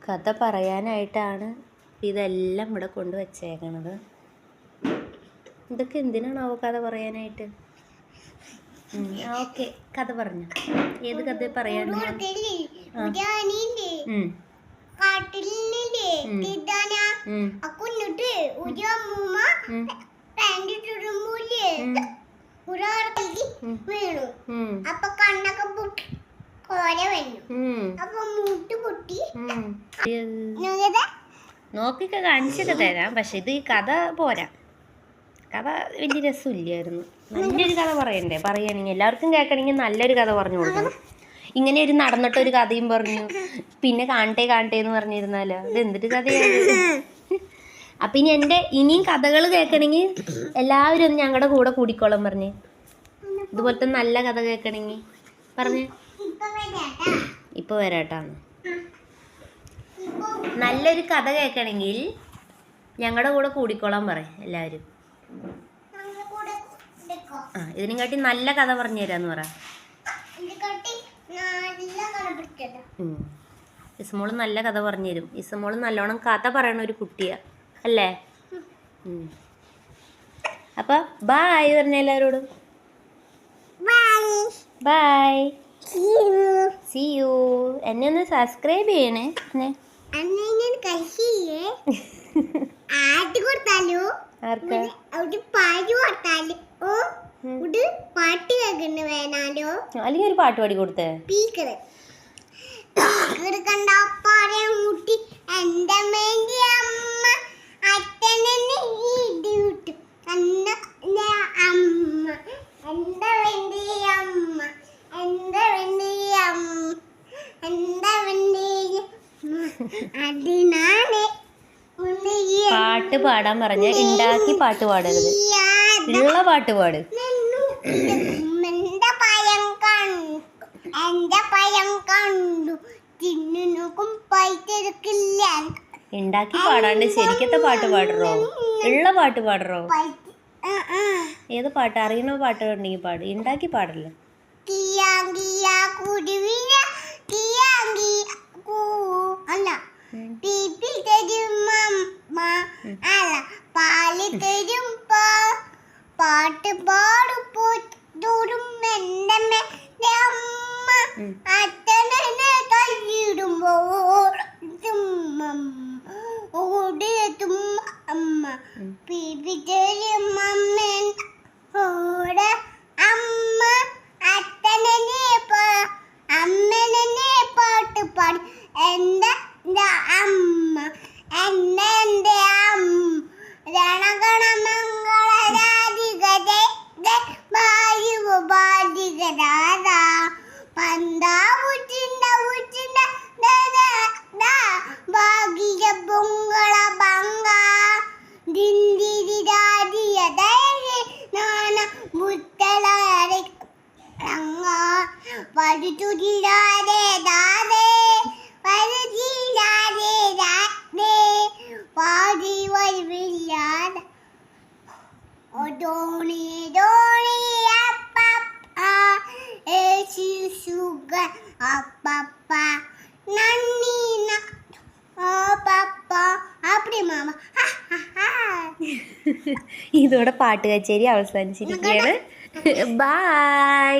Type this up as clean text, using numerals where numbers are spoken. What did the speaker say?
കഥ പറയാനായിട്ടാണ് ഇതെല്ലാം ഇവിടെ കൊണ്ട് വച്ചേക്കണത്. ഇതൊക്കെ എന്തിനാണാവോ കഥ പറയാനായിട്ട്? ഓക്കെ, കഥ പറഞ്ഞു. ഏത് കഥ പറയാനാണ്? നോക്കിയൊക്കെ കാണിച്ചൊക്കെ തരാം, പക്ഷെ ഇത് ഈ കഥ പോരാ. കഥ വലിയ രസമില്ലായിരുന്നു. നല്ലൊരു കഥ പറയണ്ടേ? പറയുകയാണെങ്കിൽ എല്ലാവർക്കും കേൾക്കണമെങ്കിൽ നല്ലൊരു കഥ പറഞ്ഞു കൊടുക്കണം. ഇങ്ങനെ ഒരു നടന്നിട്ടൊരു കഥയും പറഞ്ഞു പിന്നെ കാണട്ടെ എന്ന് പറഞ്ഞിരുന്നാലോ, ഇത് എന്തൊരു കഥയാണ്? അപ്പം ഇനിയും കഥകൾ കേൾക്കണമെങ്കിൽ എല്ലാവരും ഒന്ന് ഞങ്ങളുടെ കൂടെ കൂടിക്കോളം പറഞ്ഞേ. ഇതുപോലത്തെ നല്ല കഥ കേൾക്കണമെങ്കിൽ പറഞ്ഞേ. ഇപ്പോൾ വരാട്ടാന്ന്. നല്ലൊരു കഥ കേൾക്കണമെങ്കിൽ ഞങ്ങളുടെ കൂടെ കൂടിക്കോളാൻ പറയും എല്ലാവരും. ഇതിനെക്കാട്ടി നല്ല കഥ പറഞ്ഞു തരാന്ന് പറ. ഇസ്മോള് നല്ല കഥ പറഞ്ഞു തരും. ഇസ്മോള് നല്ലോണം കഥ പറയണ ഒരു കുട്ടിയാ അല്ലേ? അപ്പൊ ബായ് പറഞ്ഞ എല്ലാവരോടും. Bye, see you. എന്നെ ഒന്ന് സബ്സ്ക്രൈബ് ചെയ്യണേ. അല്ലെങ്കിൽ ഒരു പാട്ട് പാടി കൊടുത്തേ. പാട്ട് പാടാൻ പറഞ്ഞ ഉണ്ടാക്കി പാട്ട് പാടരുത്, ഉള്ള പാട്ട് പാട്. ഉണ്ടാക്കി പാടാണ്ട് ശരിക്കത്തെ പാട്ട് പാടറോ? ഉള്ള പാട്ട് പാടറോ? ഏത് പാട്ട്? അറിയണ പാട്ട് ഉണ്ടെങ്കിൽ പാട്, ഉണ്ടാക്കി പാടല്ലോ. പാട്ട് പാടുമ്പോഴും എൻ്റെ അമ്മ അച്ഛനെ കൈയിടുമ്പോൾ ഓടിയെത്തും അമ്മ പിപിതരും അമ്മോടെ അമ്മ അച്ഛനെ അമ്മനെ പാട്ട് പാടി എൻ്റെ അമ്മ എൻ്റെ അമ്മ രണഗണമംഗളരാധികതേ ബാലികരാധാ പന്താ ഉച്ചിണ്ട ഭാഗിക പൊങ്കള ഭംഗ ദിന്ദിരിരാധിയതേ നാന മുത്തലാരെ രംഗ പരുതുരിരാരേ ദാദേ പരുതിരാരേ രാധേ പാടി വരുവില്ലാത ധോണി സുഖ അപ്പ നന്ദി പപ്പ അപ്പടി മാമ. ഇതോടെ പാട്ട് കച്ചേരി അവസാനിച്ചിരിക്കുകയാണ്. ബൈ.